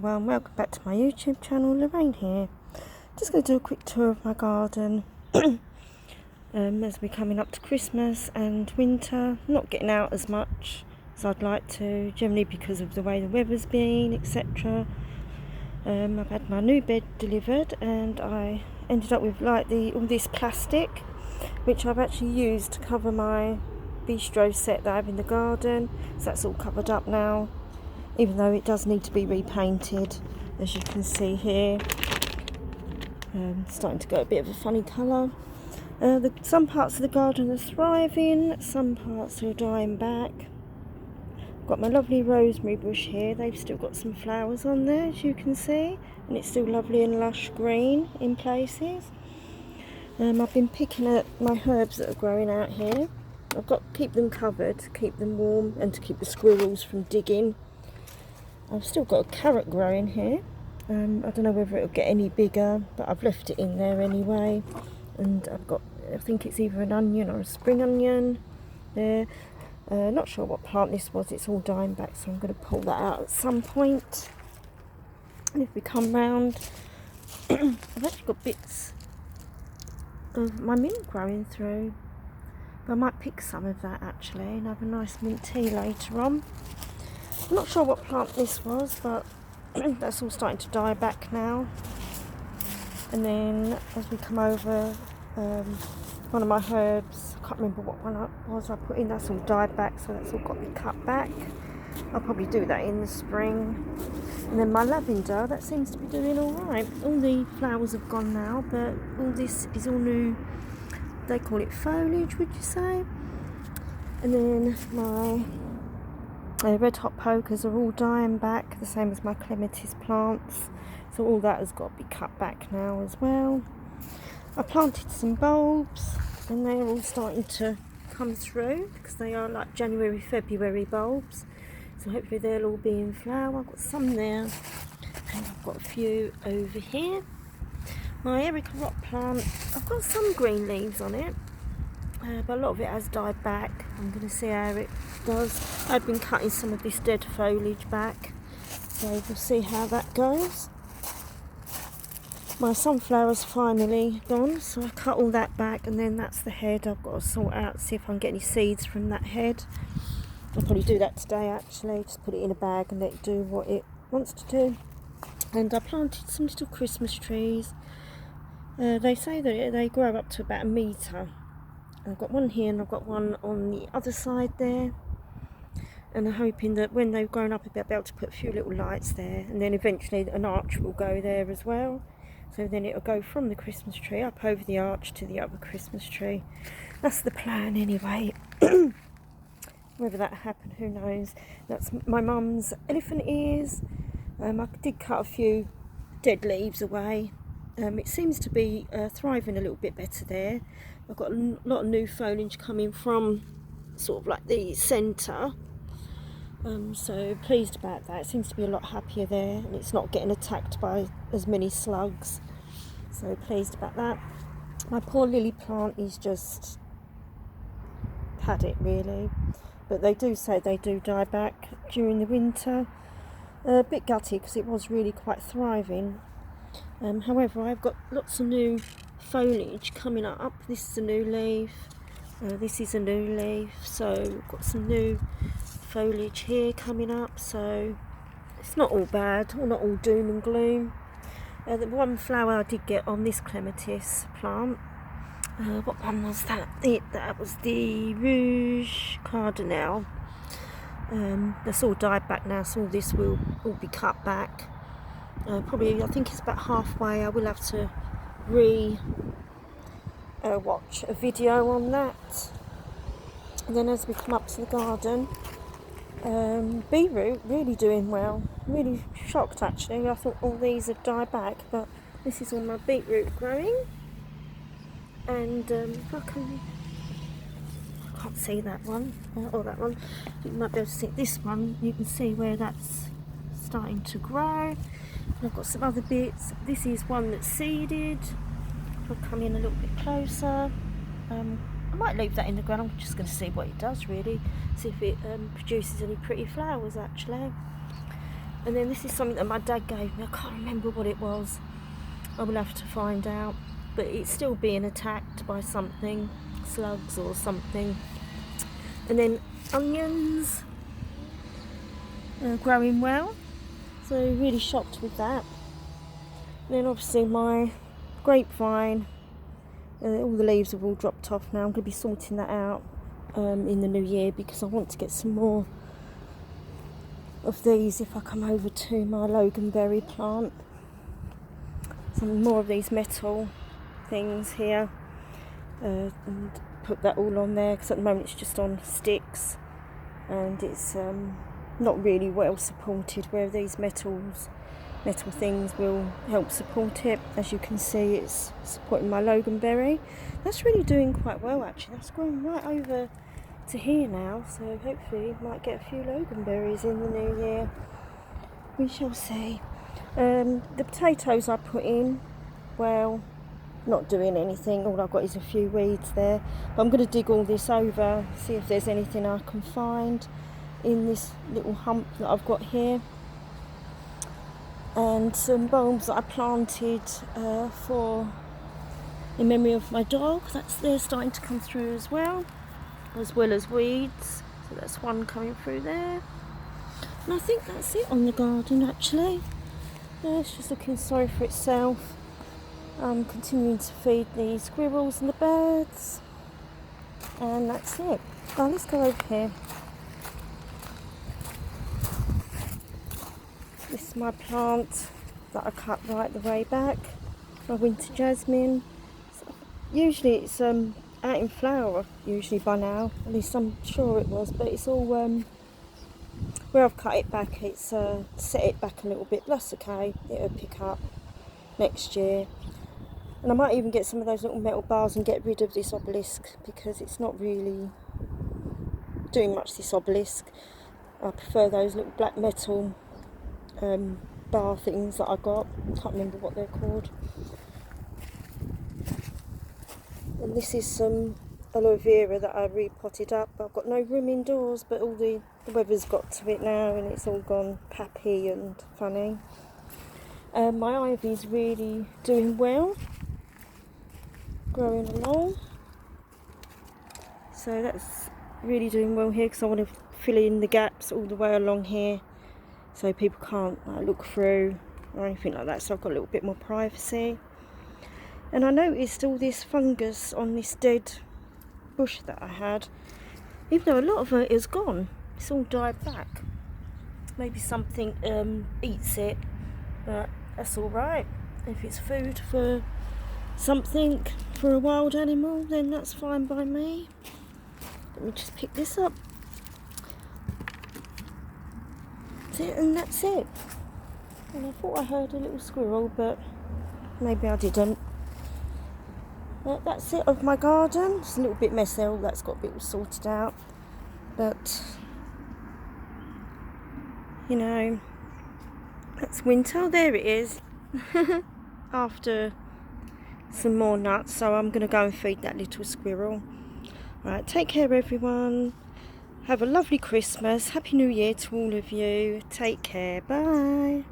Well, welcome back to my YouTube channel. Lorraine here. Just going to do a quick tour of my garden as we're coming up to Christmas and winter. Not getting out as much as I'd like to, generally because of the way the weather's been, etc. I've had my new bed delivered and I ended up with like all this plastic, which I've actually used to cover my bistro set that I have in the garden. So that's all covered up now, even though it does need to be repainted, as you can see here. Starting to go a bit of a funny colour. Some parts of the garden are thriving, some parts are dying back. I've got my lovely rosemary bush here. They've still got some flowers on there, as you can see, and it's still lovely and lush green in places. I've been picking at my herbs that are growing out here. I've got to keep them covered, to keep them warm and to keep the squirrels from digging. I've still got a carrot growing here. I don't know whether it'll get any bigger, but I've left it in there anyway. And I've got, I think it's either an onion or a spring onion there. Not sure what plant this was. It's all dying back, so I'm going to pull that out at some point. And if we come round, I've actually got bits of my mint growing through. I might pick some of that actually and have a nice mint tea later on. I'm not sure what plant this was, but that's all starting to die back now. And then as we come over, one of my herbs, I can't remember what one it was I put in, that's all died back, so that's all got to be cut back. I'll probably do that in the spring. And then my lavender, that seems to be doing alright. All the flowers have gone now, but all this is all new, they call it foliage, would you say? And then my red hot pokers are all dying back, the same as my clematis plants, so all that has got to be cut back now as well. I planted some bulbs and they're all starting to come through because they are like January, February bulbs, so hopefully they'll all be in flower. I've got some there and I've got a few over here. My Erica rock plant, I've got some green leaves on it, but a lot of it has died back. I'm going to see how it does. I've been cutting some of this dead foliage back, so we'll see how that goes. My sunflower's finally gone, so I cut all that back, and then that's the head. I've got to sort out, see if I can get any seeds from that head. I'll probably do that today actually, just put it in a bag and let it do what it wants to do. And I planted some little Christmas trees. They say that they grow up to about 1 metre. I've got one here and I've got one on the other side there, and I'm hoping that when they've grown up I'll be able to put a few little lights there, and then eventually an arch will go there as well, so then it'll go from the Christmas tree up over the arch to the other Christmas tree. That's the plan anyway. Whether that happened, who knows. That's my mum's elephant ears. I did cut a few dead leaves away. It seems to be thriving a little bit better there. I've got a lot of new foliage coming from sort of like the centre, so pleased about that. It seems to be a lot happier there, and it's not getting attacked by as many slugs, so pleased about that. My poor lily plant is just had it really, but they do say they do die back during the winter. A bit gutty because it was really quite thriving. However, I've got lots of new foliage coming up. This is a new leaf, this is a new leaf, so we've got some new foliage here coming up, so it's not all bad, or not all doom and gloom. The one flower I did get on this clematis plant, what one was that? That was the Rouge Cardinal. That's all died back now, so all this will all be cut back. Probably, I think it's about halfway. I will have to watch a video on that. And then as we come up to the garden, beetroot really doing well. Really shocked actually. I thought all these had died back, but this is all my beetroot growing. And if I can't see that one, or that one. You might be able to see this one. You can see where that's starting to grow. I've got some other bits. This is one that's seeded. I'll come in a little bit closer. I might leave that in the ground. I'm just going to see what it does really. See if it produces any pretty flowers actually. And then this is something that my dad gave me. I can't remember what it was. I will have to find out. But it's still being attacked by something, slugs or something. And then onions are growing well. So really shocked with that. And then obviously my grapevine, all the leaves have all dropped off now. I'm going to be sorting that out in the new year because I want to get some more of these if I come over to my loganberry plant. Some more of these metal things here and put that all on there because at the moment it's just on sticks and it's not really well supported, where these metal things will help support it. As you can see, it's supporting my loganberry. That's really doing quite well actually. That's grown right over to here now, so hopefully might get a few loganberries in the new year. We shall see. The potatoes I put in, well, not doing anything. All I've got is a few weeds there. But I'm going to dig all this over, see if there's anything I can find in this little hump that I've got here. And some bulbs that I planted in memory of my dog. They're starting to come through as well as weeds. So that's one coming through there. And I think that's it on the garden actually. Yeah, it's just looking sorry for itself. I'm continuing to feed the squirrels and the birds. And that's it. Oh, let's go over here. This is my plant that I cut right the way back. My winter jasmine. Usually it's out in flower usually by now. At least I'm sure it was. But it's all where I've cut it back. It's set it back a little bit. That's okay. It'll pick up next year. And I might even get some of those little metal bars and get rid of this obelisk because it's not really doing much, this obelisk. I prefer those little black metal bar things that I got. Can't remember what they're called. And this is some aloe vera that I repotted up. I've got no room indoors, but all the weather's got to it now and it's all gone pappy and funny. My ivy's really doing well, growing along. So that's really doing well here because I want to fill in the gaps all the way along here so people can't look through or anything like that. So I've got a little bit more privacy. And I noticed all this fungus on this dead bush that I had, even though a lot of it is gone. It's all died back. Maybe something eats it, but that's all right. If it's food for something, for a wild animal, then that's fine by me. Let me just pick this up. That's it, and that's it. And I thought I heard a little squirrel, but maybe I didn't. But that's it of my garden. It's a little bit messy, all that's got a bit sorted out. But, you know, that's winter. There it is. After some more nuts, so I'm going to go and feed that little squirrel. Right, take care everyone. Have a lovely Christmas. Happy New Year to all of you. Take care. Bye.